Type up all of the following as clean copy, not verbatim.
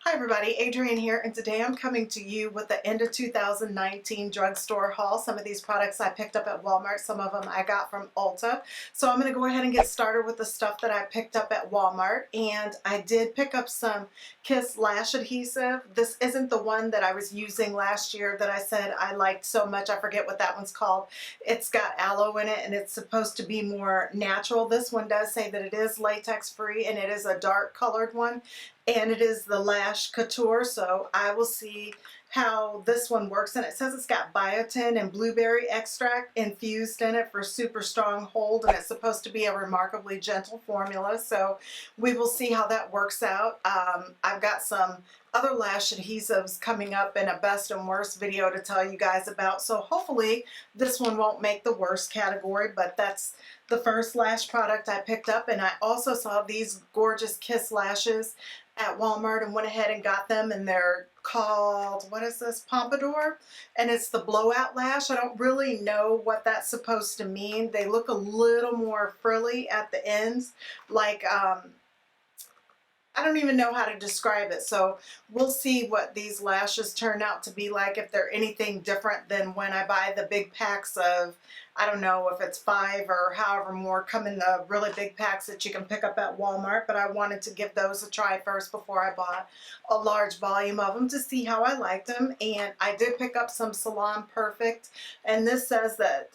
Hi everybody, Adrienne here, and today I'm coming to you with the end of 2019 drugstore haul. Some of these products I picked up at Walmart, some of them I got from Ulta. So I'm going to go ahead and get started with the stuff that I picked up at Walmart. And I did pick up some Kiss Lash Adhesive. This isn't the one that I was using last year that I said I liked so much. I forget what that one's called. It's got aloe in it and it's supposed to be more natural. This one does say that it is latex free and it is a dark colored one. And it is the Lash Couture, so I will see how this one works. And it says it's got biotin and blueberry extract infused in it for super strong hold, and it's supposed to be a remarkably gentle formula, so we will see how that works out. I've got some other lash adhesives coming up in a best and worst video to tell you guys about, so hopefully this one won't make the worst category, but that's the first lash product I picked up. And I also saw these gorgeous Kiss lashes at Walmart and went ahead and got them, and they're called, what is this, Pompadour, and it's the blowout lash. I don't really know what that's supposed to mean. They look a little more frilly at the ends, like I don't even know how to describe it, so we'll see what these lashes turn out to be like, if they're anything different than when I buy the big packs of, I don't know if it's 5 or however more come in the really big packs that you can pick up at Walmart, but I wanted to give those a try first before I bought a large volume of them to see how I liked them. And I did pick up some Salon Perfect, and this says that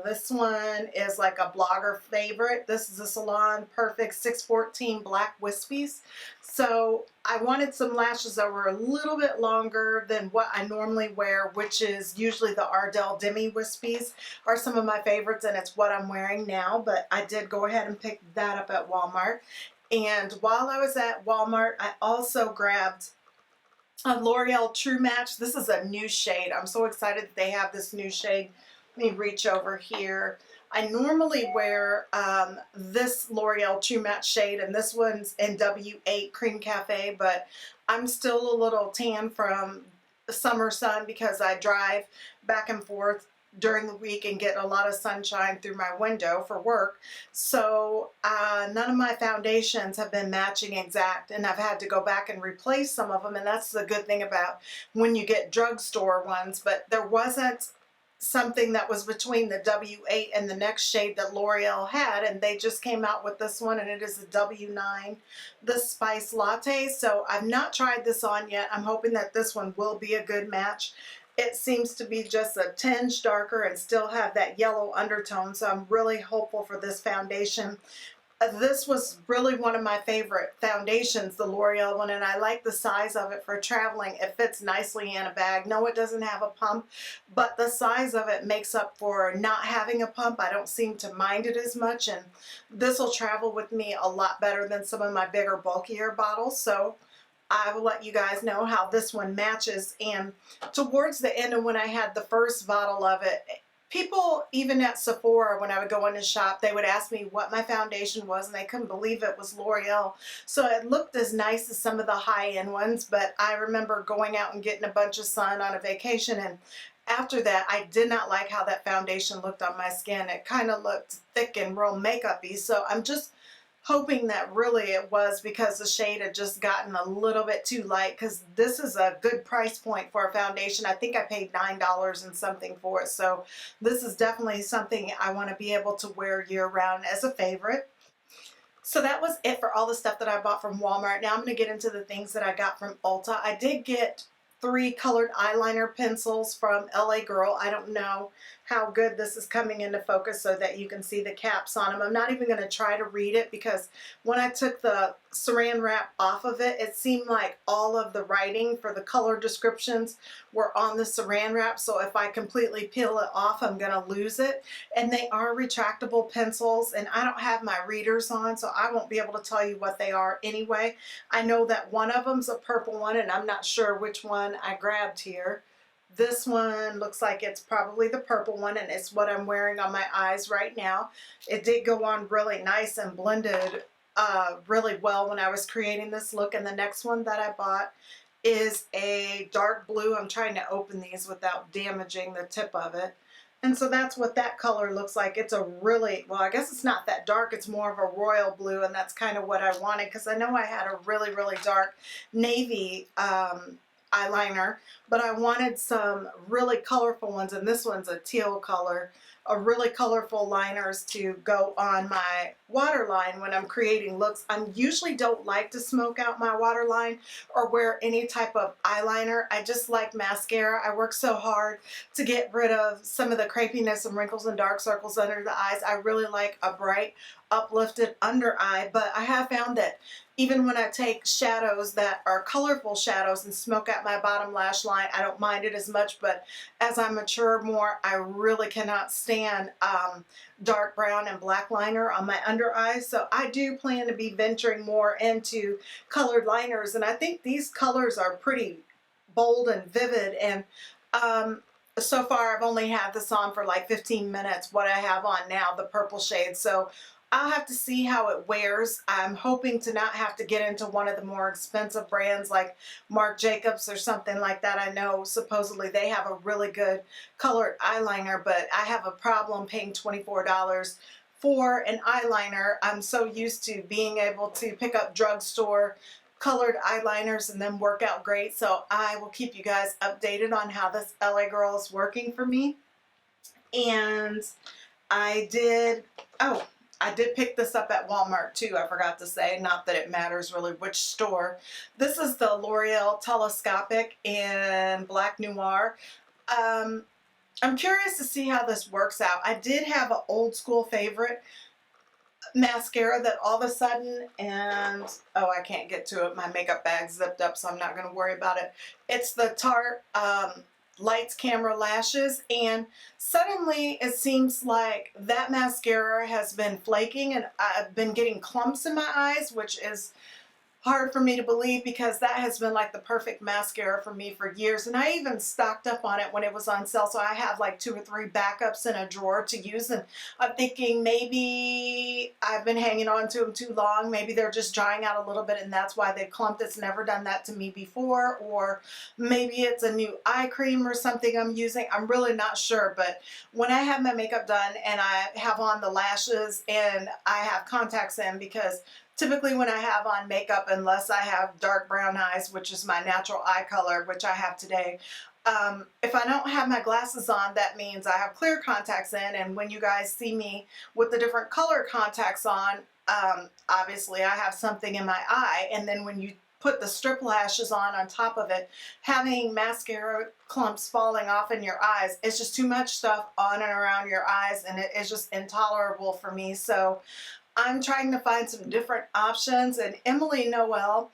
this one is like a blogger favorite. This is a Salon Perfect 614 Black Wispies. So I wanted some lashes that were a little bit longer than what I normally wear, which is usually the Ardell Demi Wispies are some of my favorites, and it's what I'm wearing now. But I did go ahead and pick that up at Walmart. And while I was at Walmart, I also grabbed a L'Oreal True Match. This is a new shade. I'm so excited that they have this new shade. Let me reach over here. I normally wear this L'Oreal True Match shade, and this one's in W8 Cream Cafe, but I'm still a little tan from the summer sun because I drive back and forth during the week and get a lot of sunshine through my window for work. So none of my foundations have been matching exact, and I've had to go back and replace some of them, and that's the good thing about when you get drugstore ones. But there wasn't something that was between the W8 and the next shade that L'Oreal had, and they just came out with this one, and it is the W9, the Spice Latte. So I've not tried this on yet. I'm hoping that this one will be a good match. It seems to be just a tinge darker and still have that yellow undertone, so I'm really hopeful for this foundation. This was really one of my favorite foundations, the L'Oreal one, and I like the size of it for traveling. It fits nicely in a bag. No, it doesn't have a pump, but the size of it makes up for not having a pump. I don't seem to mind it as much, and this will travel with me a lot better than some of my bigger, bulkier bottles. So I will let you guys know how this one matches. And towards the end of when I had the first bottle of it, people, even at Sephora, when I would go in to shop, they would ask me what my foundation was, and they couldn't believe it was L'Oreal. So it looked as nice as some of the high-end ones, but I remember going out and getting a bunch of sun on a vacation, and after that, I did not like how that foundation looked on my skin. It kind of looked thick and real makeup-y, so I'm just hoping that really it was because the shade had just gotten a little bit too light, because this is a good price point for a foundation. I think I paid $9 and something for it, so this is definitely something I want to be able to wear year-round as a favorite. So that was it for all the stuff that I bought from Walmart. Now I'm going to get into the things that I got from Ulta. I did get 3 colored eyeliner pencils from LA Girl. I don't know how good this is coming into focus so that you can see the caps on them. I'm not even going to try to read it, because when I took the saran wrap off of it, it seemed like all of the writing for the color descriptions were on the saran wrap. So if I completely peel it off, I'm going to lose it. And they are retractable pencils, and I don't have my readers on, so I won't be able to tell you what they are anyway. I know that one of them's a purple one, and I'm not sure which one I grabbed here. This one looks like it's probably the purple one, and it's what I'm wearing on my eyes right now. It did go on really nice and blended really well when I was creating this look. And the next one that I bought is a dark blue. I'm trying to open these without damaging the tip of it. And so that's what that color looks like. It's a really, well, I guess it's not that dark. It's more of a royal blue, and that's kind of what I wanted because I know I had a really, really dark navy eyeliner, but I wanted some really colorful ones, and this one's a teal color, a really colorful liners to go on my waterline when I'm creating looks. I usually don't like to smoke out my waterline or wear any type of eyeliner. I just like mascara. I work so hard to get rid of some of the crepiness and wrinkles and dark circles under the eyes. I really like a bright, uplifted under eye, but I have found that even when I take shadows that are colorful shadows and smoke out my bottom lash line, I don't mind it as much, but as I mature more, I really cannot stand dark brown and black liner on my under eyes. So I do plan to be venturing more into colored liners, and I think these colors are pretty bold and vivid, and so far I've only had this on for like 15 minutes, what I have on now, the purple shade. So I'll have to see how it wears. I'm hoping to not have to get into one of the more expensive brands like Marc Jacobs or something like that. I know supposedly they have a really good colored eyeliner, but I have a problem paying $24 for an eyeliner. I'm so used to being able to pick up drugstore colored eyeliners and then work out great. So I will keep you guys updated on how this LA Girl is working for me. And I did pick this up at Walmart too, I forgot to say. Not that it matters really which store. This is the L'Oreal Telescopic in Black Noir. I'm curious to see how this works out. I did have an old school favorite mascara that all of a sudden, and oh, I can't get to it. My makeup bag's zipped up, so I'm not going to worry about it. It's the Tarte Lights Camera Lashes, and suddenly it seems like that mascara has been flaking, and I've been getting clumps in my eyes, which is hard for me to believe because that has been like the perfect mascara for me for years, and I even stocked up on it when it was on sale, so I have like 2 or 3 backups in a drawer to use. And I'm thinking maybe I've been hanging on to them too long, maybe they're just drying out a little bit and that's why they clumped. It's never done that to me before, or maybe it's a new eye cream or something I'm using. I'm really not sure, but when I have my makeup done and I have on the lashes and I have contacts in, because typically when I have on makeup, unless I have dark brown eyes, which is my natural eye color, which I have today, if I don't have my glasses on, that means I have clear contacts in, and when you guys see me with the different color contacts on, obviously I have something in my eye, and then when you put the strip lashes on top of it, having mascara clumps falling off in your eyes, it's just too much stuff on and around your eyes, and it is just intolerable for me. So I'm trying to find some different options, and Emily Noel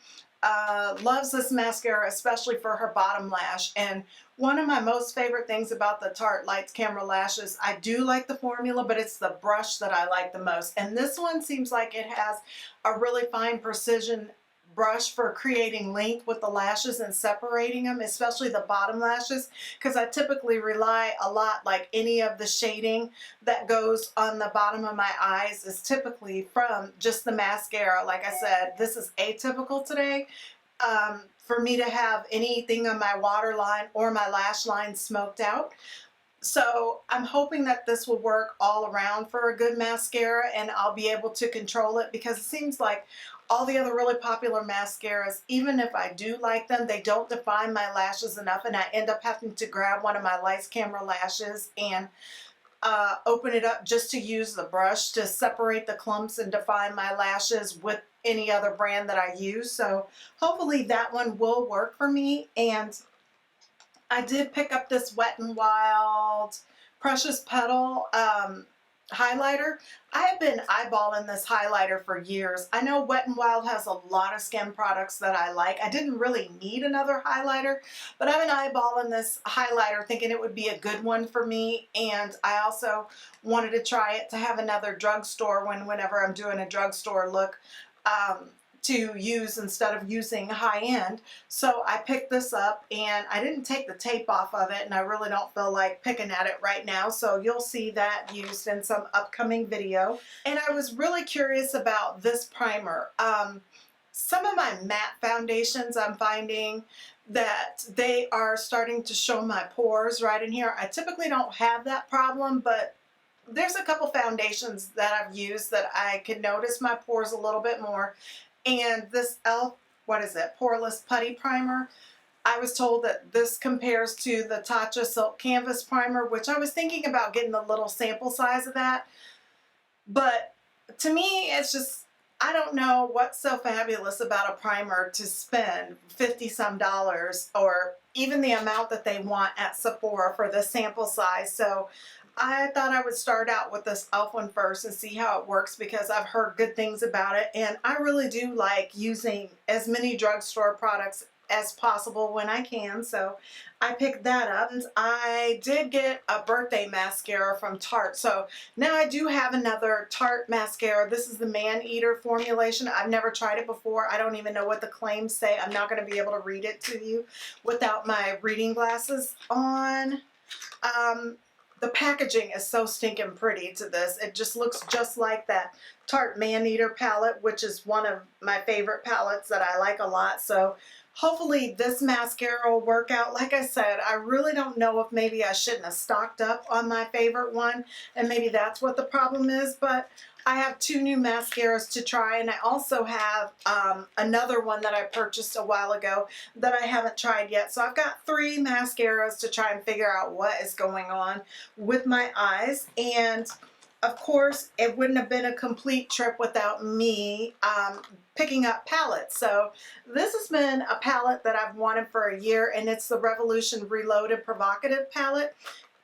loves this mascara, especially for her bottom lash. And one of my most favorite things about the Tarte Lights Camera Lashes, I do like the formula, but it's the brush that I like the most. And this one seems like it has a really fine precision brush for creating length with the lashes and separating them, especially the bottom lashes, because I typically rely a lot, like any of the shading that goes on the bottom of my eyes is typically from just the mascara. Like I said, this is atypical today for me to have anything on my waterline or my lash line smoked out. So I'm hoping that this will work all around for a good mascara, and I'll be able to control it, because it seems like all the other really popular mascaras, even if I do like them, they don't define my lashes enough, and I end up having to grab one of my Lights Camera lashes and open it up just to use the brush to separate the clumps and define my lashes with any other brand that I use. So hopefully that one will work for me. And I did pick up this Wet n Wild Precious Petal highlighter. I have been eyeballing this highlighter for years. I know Wet n Wild has a lot of skin products that I like. I didn't really need another highlighter, but I've been eyeballing this highlighter thinking it would be a good one for me, and I also wanted to try it to have another drugstore whenever I'm doing a drugstore look to use instead of using high-end. So I picked this up, and I didn't take the tape off of it, and I really don't feel like picking at it right now, so you'll see that used in some upcoming video. And I was really curious about this primer. some of my matte foundations, I'm finding that they are starting to show my pores right in here. I typically don't have that problem, but there's a couple foundations that I've used that I can notice my pores a little bit more. And this e.l.f., what is it, Poreless Putty Primer, I was told that this compares to the Tatcha Silk Canvas Primer, which I was thinking about getting a little sample size of that. But to me, it's just, I don't know what's so fabulous about a primer to spend 50 some dollars or even the amount that they want at Sephora for the sample size. So I thought I would start out with this e.l.f. one first and see how it works, because I've heard good things about it, and I really do like using as many drugstore products as possible when I can. So I picked that up. And I did get a birthday mascara from Tarte. So now I do have another Tarte mascara. This is the Man Eater formulation. I've never tried it before. I don't even know what the claims say. I'm not going to be able to read it to you without my reading glasses on. The packaging is so stinking pretty to this. It just looks just like that Tarte Man Eater palette, which is one of my favorite palettes that I like a lot. So hopefully this mascara will work out. Like I said, I really don't know if maybe I shouldn't have stocked up on my favorite one, and maybe that's what the problem is, but I have 2 new mascaras to try, and I also have another one that I purchased a while ago that I haven't tried yet. So I've got 3 mascaras to try and figure out what is going on with my eyes. And of course, it wouldn't have been a complete trip without me picking up palettes. So this has been a palette that I've wanted for a year, and it's the Revolution Reloaded Provocative palette.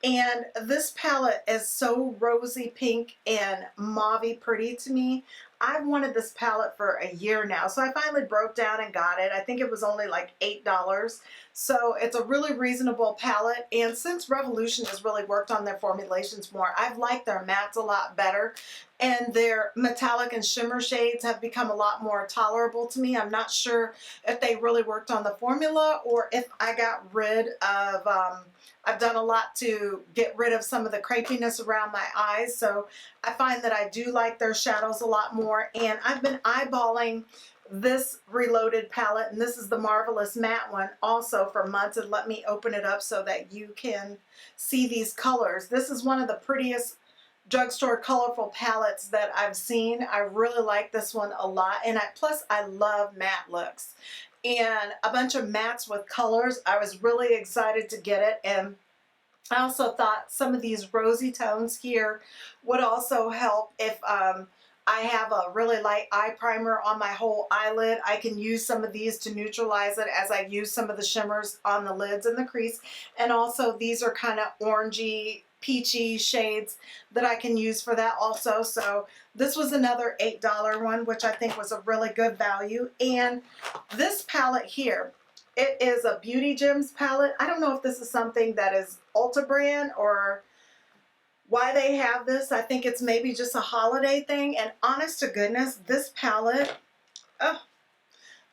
And this palette is so rosy pink and mauve-y pretty to me. I've wanted this palette for a year now, so I finally broke down and got it. I think it was only like $8. So it's a really reasonable palette, and since Revolution has really worked on their formulations more, I've liked their mattes a lot better, and their metallic and shimmer shades have become a lot more tolerable to me. I'm not sure if they really worked on the formula or if I got rid of I've done a lot to get rid of some of the crepiness around my eyes, so I find that I do like their shadows a lot more. And I've been eyeballing this Reloaded palette, and this is the Marvelous Matte one, also for months. And let me open it up so that you can see these colors. This is one of the prettiest drugstore colorful palettes that I've seen. I really like this one a lot, and plus I love matte looks. And a bunch of mattes with colors. I was really excited to get it, and I also thought some of these rosy tones here would also help if I have a really light eye primer on my whole eyelid. I can use some of these to neutralize it as I use some of the shimmers on the lids and the crease. And also these are kind of orangey, peachy shades that I can use for that also. So this was another $8 one, which I think was a really good value. And this palette here, it is a Beauty Gems palette. I don't know if this is something that is Ulta brand or why they have this. I think it's maybe just a holiday thing. And honest to goodness, this palette, oh,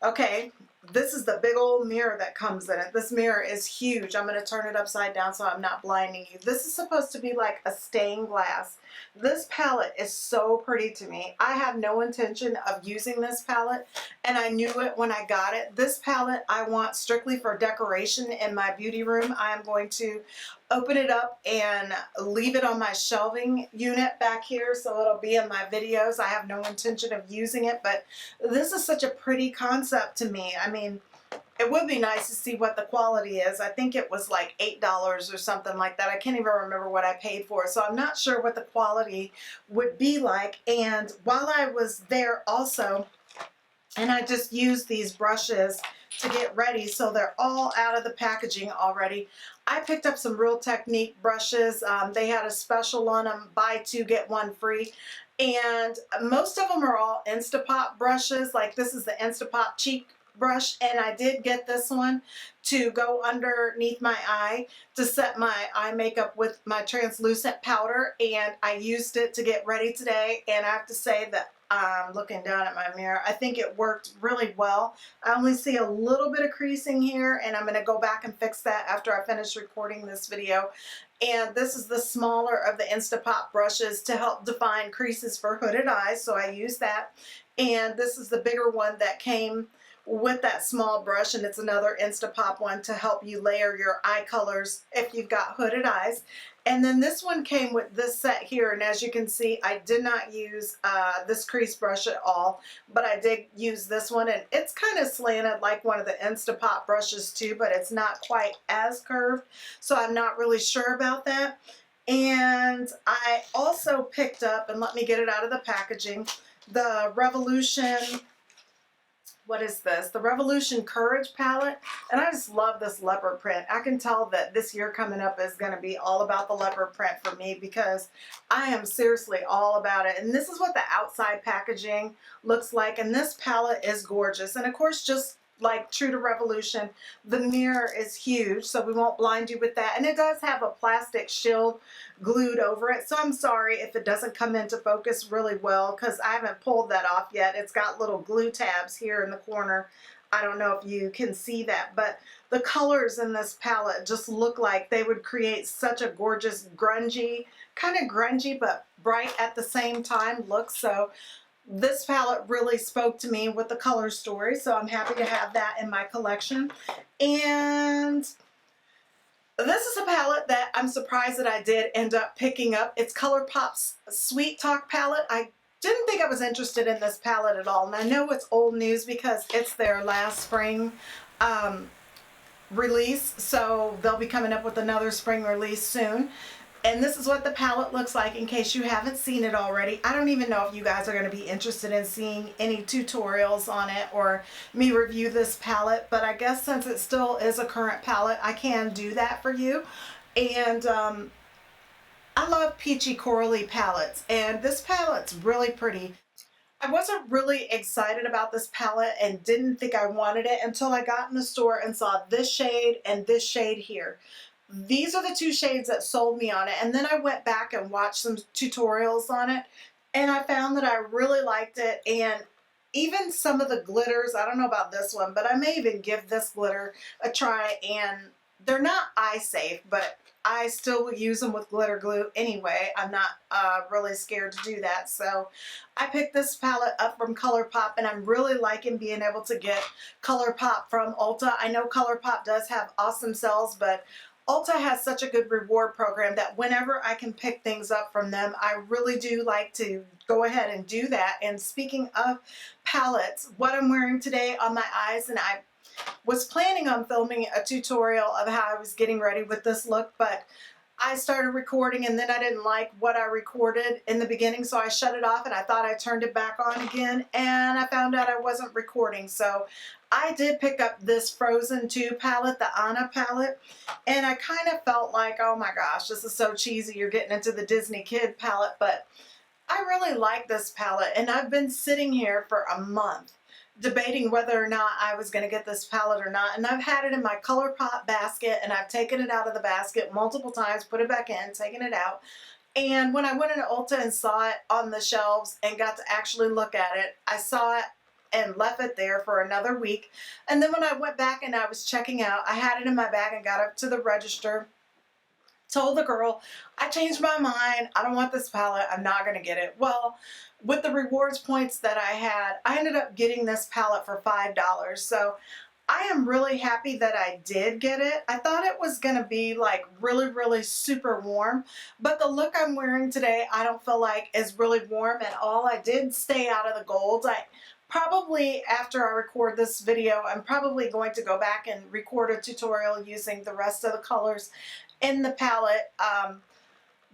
okay, this is the big old mirror that comes in it. This mirror is huge. I'm going to turn it upside down so I'm not blinding you. This is supposed to be like a stained glass. This palette is so pretty to me. I have no intention of using this palette, and I knew it when I got it. This palette I want strictly for decoration in my beauty room. I am going to open it up and leave it on my shelving unit back here so it'll be in my videos. I have no intention of using it, but this is such a pretty concept to me. I mean, it would be nice to see what the quality is. I think it was like $8 or something like that. I can't even remember what I paid for it, so I'm not sure what the quality would be like. And while I was there also, and I just used these brushes to get ready, so they're all out of the packaging already. I picked up some Real Technique brushes. They had a special on them, buy 2 get 1 free. And most of them are all Instapop brushes. Like this is the Instapop cheek brush, and I did get this one to go underneath my eye to set my eye makeup with my translucent powder, and I used it to get ready today, and I have to say that looking down at my mirror. I think it worked really well. I only see a little bit of creasing here, and I'm going to go back and fix that after I finish recording this video. And this is the smaller of the Instapop brushes to help define creases for hooded eyes, so I use that. And this is the bigger one that came with that small brush, and it's another Instapop one to help you layer your eye colors if you've got hooded eyes. And then this one came with this set here, and as you can see, I did not use this crease brush at all, but I did use this one, and it's kind of slanted like one of the Instapop brushes too, but it's not quite as curved, so I'm not really sure about that. And I also picked up, and let me get it out of the packaging, the Revolution, what is this? The Revolution Courage palette. And I just love this leopard print. I can tell that this year coming up is going to be all about the leopard print for me, because I am seriously all about it. And this is what the outside packaging looks like. And this palette is gorgeous. And of course, just like true to Revolution, the mirror is huge, so we won't blind you with that. And it does have a plastic shield glued over it, so I'm sorry if it doesn't come into focus really well, because I haven't pulled that off yet. It's got little glue tabs here in the corner. I don't know if you can see that, but the colors in this palette just look like they would create such a gorgeous grungy, kind of grungy but bright at the same time look. So this palette really spoke to me with the color story, so I'm happy to have that in my collection. And this is a palette that I'm surprised that I did end up picking up. It's Colourpop's Sweet Talk palette. I didn't think I was interested in this palette at all, and I know it's old news because it's their last spring release, so they'll be coming up with another spring release soon. And this is what the palette looks like in case you haven't seen it already. I don't even know if you guys are going to be interested in seeing any tutorials on it or me review this palette, but I guess since it still is a current palette, I can do that for you. And I love peachy corally palettes, and this palette's really pretty. I wasn't really excited about this palette and didn't think I wanted it until I got in the store and saw this shade and this shade here. These are the two shades that sold me on it, and then I went back and watched some tutorials on it, and I found that I really liked it. And even some of the glitters, I don't know about this one, but I may even give this glitter a try. And they're not eye safe, but I still would use them with glitter glue anyway. I'm not really scared to do that. So I picked this palette up from Colourpop, and I'm really liking being able to get Colourpop from Ulta. I know Colourpop does have awesome sales, but Ulta has such a good reward program that whenever I can pick things up from them, I really do like to go ahead and do that. And speaking of palettes, what I'm wearing today on my eyes, and I was planning on filming a tutorial of how I was getting ready with this look, but I started recording and then I didn't like what I recorded in the beginning, so I shut it off, and I thought I turned it back on again, and I found out I wasn't recording. So I did pick up this Frozen 2 palette, the Anna palette, and I kind of felt like, oh my gosh, this is so cheesy, you're getting into the Disney Kid palette, but I really like this palette, and I've been sitting here for a month debating whether or not I was going to get this palette or not. And I've had it in my Colourpop basket, and I've taken it out of the basket multiple times, put it back in, taken it out. And when I went into Ulta and saw it on the shelves and got to actually look at it, I saw it and left it there for another week. And then when I went back and I was checking out, I had it in my bag and got up to the register, told the girl, I changed my mind, I don't want this palette, I'm not going to get it. Well, with the rewards points that I had, I ended up getting this palette for $5. So I am really happy that I did get it. I thought it was going to be like really, really super warm, but the look I'm wearing today, I don't feel like is really warm at all. I did stay out of the golds. I probably, after I record this video, I'm probably going to go back and record a tutorial using the rest of the colors in the palette.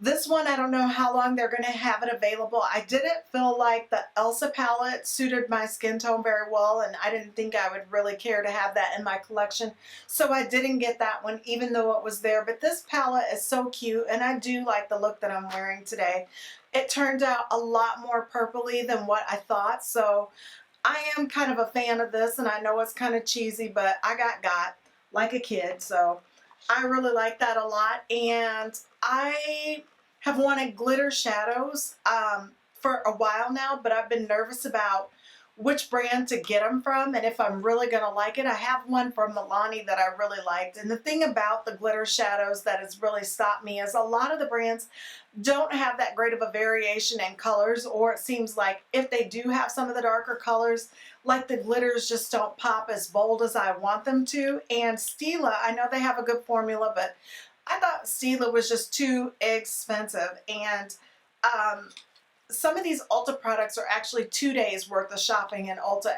This one, I don't know how long they're going to have it available. I didn't feel like the Elsa palette suited my skin tone very well, and I didn't think I would really care to have that in my collection. So I didn't get that one, even though it was there. But this palette is so cute, and I do like the look that I'm wearing today. It turned out a lot more purpley than what I thought, so I am kind of a fan of this, and I know it's kind of cheesy, but I got like a kid, so I really like that a lot. And I have wanted glitter shadows for a while now, but I've been nervous about which brand to get them from and if I'm really going to like it. I have one from Milani that I really liked. And the thing about the glitter shadows that has really stopped me is a lot of the brands don't have that great of a variation in colors, or it seems like if they do have some of the darker colors, like the glitters just don't pop as bold as I want them to. And Stila, I know they have a good formula, but I thought Stila was just too expensive. And some of these Ulta products are actually 2 days worth of shopping in Ulta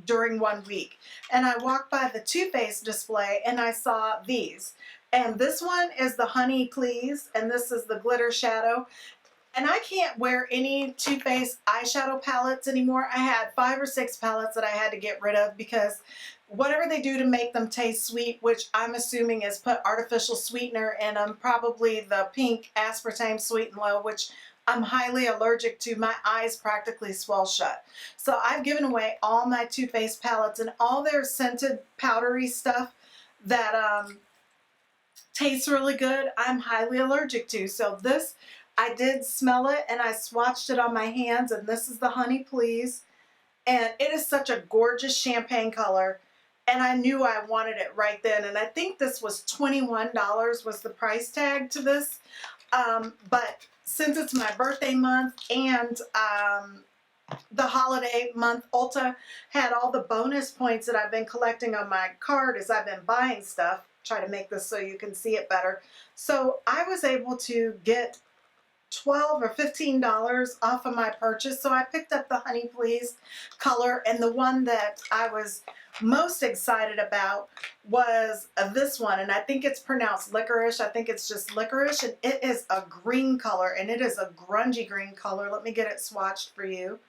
during 1 week. And I walked by the Too Faced display and I saw these. And this one is the Honey Please, and this is the glitter shadow. And I can't wear any Too Faced eyeshadow palettes anymore. I had 5 or 6 palettes that I had to get rid of because whatever they do to make them taste sweet, which I'm assuming is put artificial sweetener in them, probably the pink aspartame Sweet and Low, which I'm highly allergic to. My eyes practically swell shut. So I've given away all my Too Faced palettes and all their scented powdery stuff that tastes really good, I'm highly allergic to. So this, I did smell it and I swatched it on my hands, and this is the Honey Please. And it is such a gorgeous champagne color. And I knew I wanted it right then. And I think this was $21 was the price tag to this. But since it's my birthday month and the holiday month, Ulta had all the bonus points that I've been collecting on my card as I've been buying stuff. Try to make this so you can see it better. So I was able to get $12 or $15 off of my purchase. So I picked up the Honey Please color, and the one that I was most excited about was this one, and I think it's pronounced licorice. I think it's just licorice, and it is a green color, and it is a grungy green color. Let me get it swatched for you.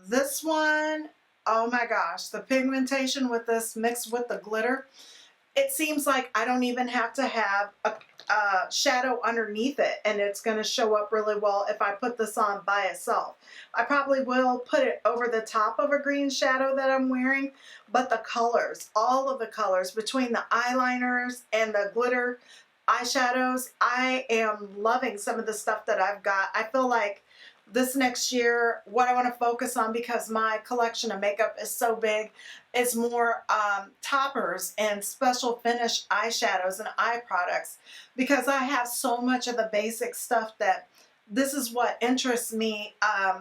This one, oh my gosh, the pigmentation with this mixed with the glitter, it seems like I don't even have to have a shadow underneath it, and it's going to show up really well if I put this on by itself. I probably will put it over the top of a green shadow that I'm wearing, but the colors, all of the colors between the eyeliners and the glitter eyeshadows, I am loving some of the stuff that I've got. I feel like this next year, what I want to focus on, because my collection of makeup is so big, is more toppers and special finish eyeshadows and eye products, because I have so much of the basic stuff that this is what interests me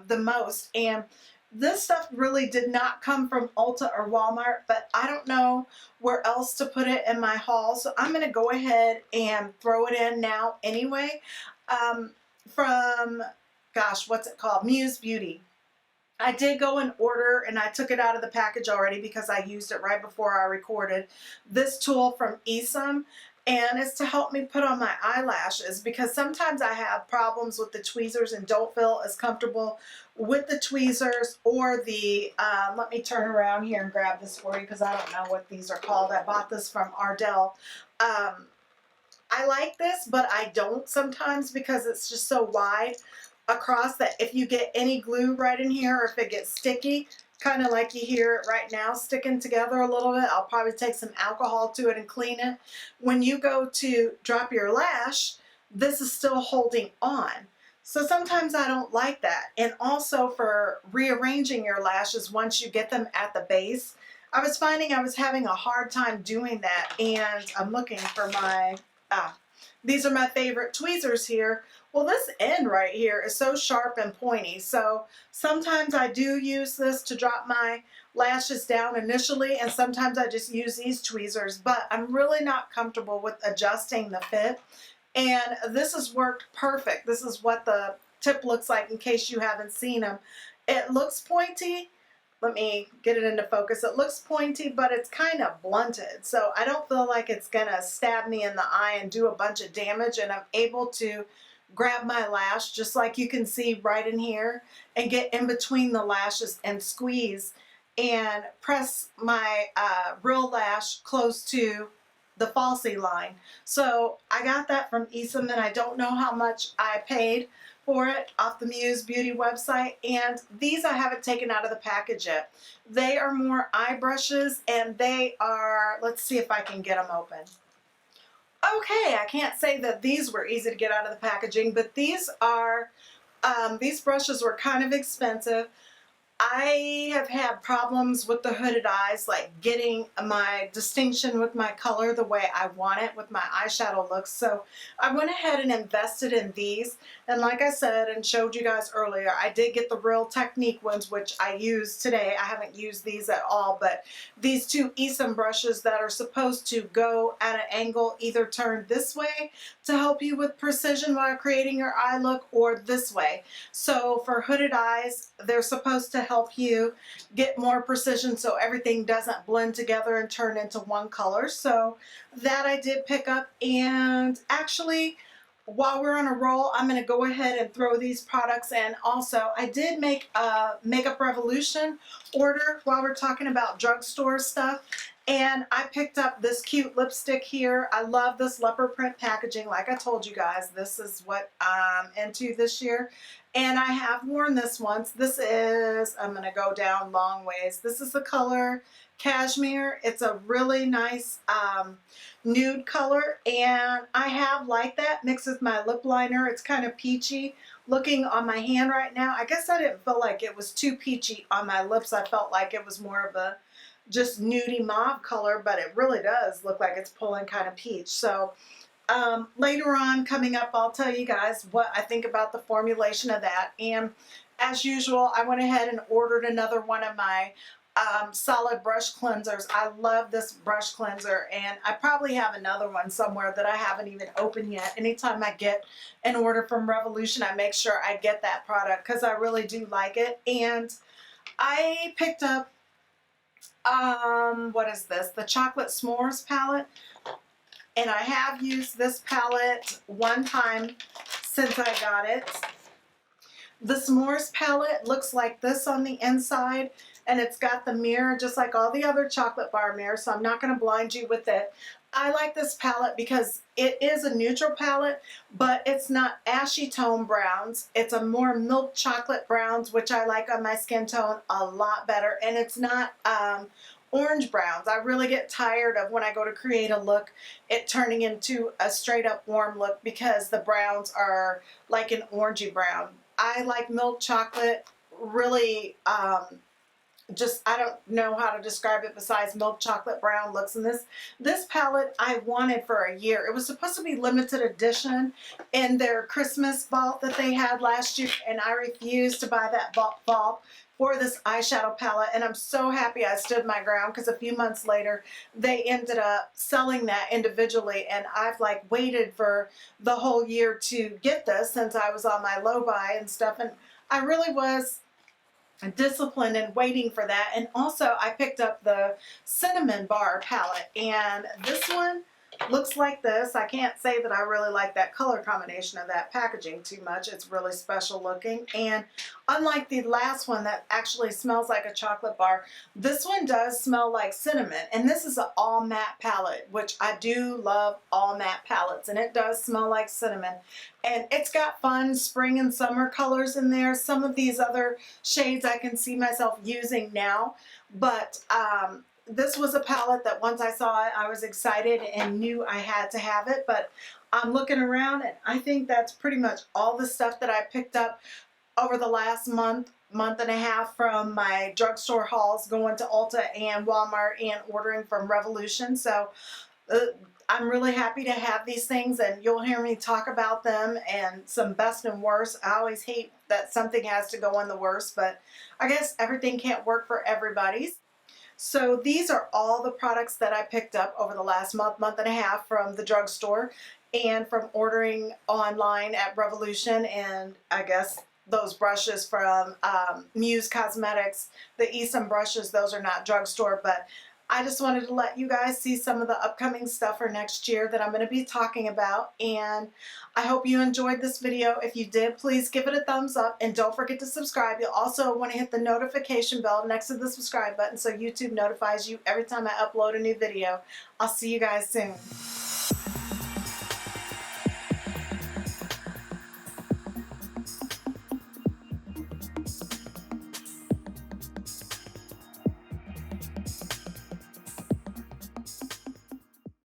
the most. And this stuff really did not come from Ulta or Walmart, but I don't know where else to put it in my haul, so I'm going to go ahead and throw it in now anyway. From gosh, what's it called? Muse Beauty. I did go and order, and I took it out of the package already because I used it right before I recorded, this tool from Esom, and it's to help me put on my eyelashes, because sometimes I have problems with the tweezers and don't feel as comfortable with the tweezers or the, let me turn around here and grab this for you because I don't know what these are called. I bought this from Ardell. I like this, but I don't sometimes because it's just so wide across that if you get any glue right in here, or if it gets sticky, kind of like you hear it right now sticking together a little bit, I'll probably take some alcohol to it and clean it. When you go to drop your lash, this is still holding on. So sometimes I don't like that. And also for rearranging your lashes once you get them at the base, I was finding I was having a hard time doing that. And I'm looking for my, these are my favorite tweezers here. Well, this end right here is so sharp and pointy, so sometimes I do use this to drop my lashes down initially, and sometimes I just use these tweezers, but I'm really not comfortable with adjusting the fit, and this has worked perfect. This is what the tip looks like in case you haven't seen them. It looks pointy. Let me get it into focus. It looks pointy, but it's kind of blunted, so I don't feel like it's going to stab me in the eye and do a bunch of damage, and I'm able to grab my lash just like you can see right in here and get in between the lashes and squeeze and press my real lash close to the falsie line. So I got that from Esom, and I don't know how much I paid for it off the Muse Beauty website, and these I haven't taken out of the package yet. They are more eye brushes, and they are, let's see if I can get them open. Okay, I can't say that these were easy to get out of the packaging, but these are These brushes were kind of expensive. I have had problems with the hooded eyes, like getting my distinction with my color the way I want it with my eyeshadow looks. So I went ahead and invested in these. And like I said and showed you guys earlier, I did get the Real Technique ones, which I use today. I haven't used these at all, but these two Esom brushes that are supposed to go at an angle, either turn this way to help you with precision while creating your eye look, or this way. So for hooded eyes, they're supposed to help you get more precision so everything doesn't blend together and turn into one color. So that I did pick up, and actually while we're on a roll, I'm going to go ahead and throw these products in. Also, I did make a Makeup Revolution order while we're talking about drugstore stuff. And I picked up this cute lipstick here. I love this leopard print packaging. Like I told you guys, this is what I'm into this year. And I have worn this once. This is, I'm going to go down long ways. This is the color Cashmere. It's a really nice nude color. And I have liked that mixed with my lip liner. It's kind of peachy looking on my hand right now. I guess I didn't feel like it was too peachy on my lips. I felt like it was more of a just nudie mauve color, but it really does look like it's pulling kind of peach. So later on coming up, I'll tell you guys what I think about the formulation of that. And as usual, I went ahead and ordered another one of my solid brush cleansers. I love this brush cleanser, and I probably have another one somewhere that I haven't even opened yet. Anytime I get an order from Revolution, I make sure I get that product because I really do like it. And I picked up what is this? The Chocolate S'mores palette. And I have used this palette one time since I got it. The S'mores palette looks like this on the inside, and it's got the mirror just like all the other chocolate bar mirrors, so I'm not going to blind you with it. I like this palette because it is a neutral palette, but it's not ashy tone browns. It's a more milk chocolate browns, which I like on my skin tone a lot better, and it's not orange browns. I really get tired of when I go to create a look, it turning into a straight up warm look because the browns are like an orangey brown. I like milk chocolate, really just, I don't know how to describe it besides milk chocolate brown looks. And this palette I wanted for a year. It was supposed to be limited edition in their Christmas vault that they had last year, and I refused to buy that vault for this eyeshadow palette, and I'm so happy I stood my ground because a few months later they ended up selling that individually, and I've like waited for the whole year to get this since I was on my low buy and stuff, and I really was disciplined in waiting for that. And also I picked up the Cinnamon Bar palette, and this one looks like this. I can't say that I really like that color combination of that packaging too much. It's really special looking, and unlike the last one that actually smells like a chocolate bar, this one does smell like cinnamon. And this is an all matte palette, which I do love all matte palettes, and it does smell like cinnamon. And it's got fun spring and summer colors in there. Some of these other shades I can see myself using now, but this was a palette that once I saw it, I was excited and knew I had to have it. But I'm looking around, and I think that's pretty much all the stuff that I picked up over the last month and a half from my drugstore hauls, going to Ulta and Walmart and ordering from Revolution. So I'm really happy to have these things, and you'll hear me talk about them and some best and worst. I always hate that something has to go on the worst, but I guess everything can't work for everybody. So these are all the products that I picked up over the last month and a half from the drugstore and from ordering online at Revolution, and I guess those brushes from Muse Cosmetics, the Esom brushes, those are not drugstore, but I just wanted to let you guys see some of the upcoming stuff for next year that I'm going to be talking about, and I hope you enjoyed this video. If you did, please give it a thumbs up, and don't forget to subscribe. You'll also want to hit the notification bell next to the subscribe button so YouTube notifies you every time I upload a new video. I'll see you guys soon.